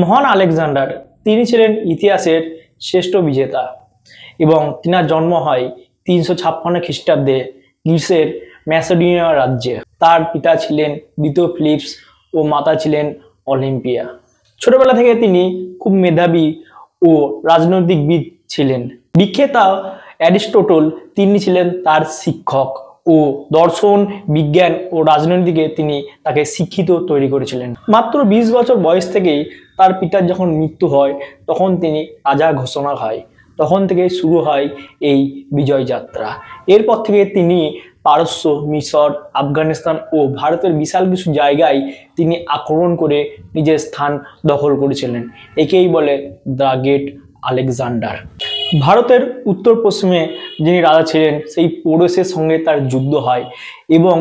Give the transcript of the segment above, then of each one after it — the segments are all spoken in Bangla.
মহান আলেকজান্ডার তিনি ছিলেন ইতিহাসের শ্রেষ্ঠ বিজেতা এবং তিনার জন্ম হয় 356 খ্রিস্টাব্দে গ্রিসের ম্যাসেডোনিয়া রাজ্যে। তার পিতা ছিলেন দ্বিতীয় ফিলিপস ও মাতা ছিলেন অলিম্পিয়া। ছোটবেলা থেকে তিনি খুব মেধাবী ও রাজনৈতিকবিদ ছিলেন। বিখ্যাত অ্যারিস্টটল তিনি ছিলেন তার শিক্ষক ও দর্শন, বিজ্ঞান ও রাজনীতিকে তিনি তাকে শিক্ষিত তৈরি করেছিলেন। মাত্র 20 বছর বয়স থেকেই তার পিতার যখন মৃত্যু হয় তখন তিনি রাজা ঘোষণা হয়। তখন থেকে শুরু হয় এই বিজয় যাত্রা। এরপর থেকে তিনি পারস্য, মিশর, আফগানিস্তান ও ভারতের বিশাল কিছু জায়গায় তিনি আক্রমণ করে নিজের স্থান দখল করেছিলেন। একেই বলে দ্য গ্রেট আলেকজান্ডার। ভারতের উত্তর পশ্চিমে যিনি রাজা ছিলেন সেই পোরসের সঙ্গে তার যুদ্ধ হয় এবং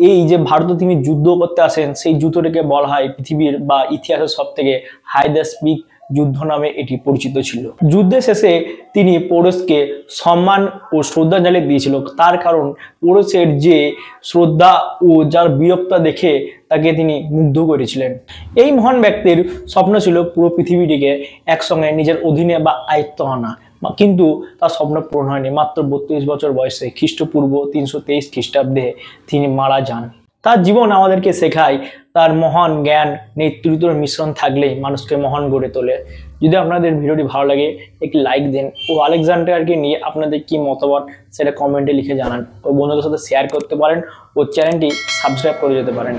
এই যে ভারতে তিনি যুদ্ধ করতে আসেন সেই যুদ্ধটাকে বলা হয় পৃথিবীর বা ইতিহাসের সব থেকে হাইয়েস্ট পিক যুদ্ধ নামে এটি পরিচিত ছিল। যুদ্ধের শেষে তিনি পোরসকে সম্মান ও শ্রদ্ধা জানিয়ে দিয়েছিল, তার কারণ পোরসের যে শ্রদ্ধা ও যার বীরত্ব দেখে তাকে তিনি মুগ্ধ করেছিলেন। এই মহান ব্যক্তির স্বপ্ন ছিল পুরো পৃথিবীটিকে একসঙ্গে নিজের অধীনে বা আয়ত্ত আনা, কিন্তু তার স্বপ্ন পূরণ হয়নি। মাত্র 32 বছর বয়সে খ্রিস্টপূর্ব 323 খ্রিস্টাব্দে তিনি মারা যান। তার জীবন আমাদেরকে শেখায় তার মহান জ্ঞান, নেতৃত্বের মিশ্রণ থাকলেই মানুষকে মহান গড়ে তোলে। যদি আপনাদের ভিডিওটি ভালো লাগে একটি লাইক দিন ও আলেকজান্ডারকে নিয়ে আপনাদের কি মতামত সেটা কমেন্টে লিখে জানান ও বন্ধুদের সাথে শেয়ার করতে পারেন ও চ্যানেলটি সাবস্ক্রাইব করে যেতে পারেন।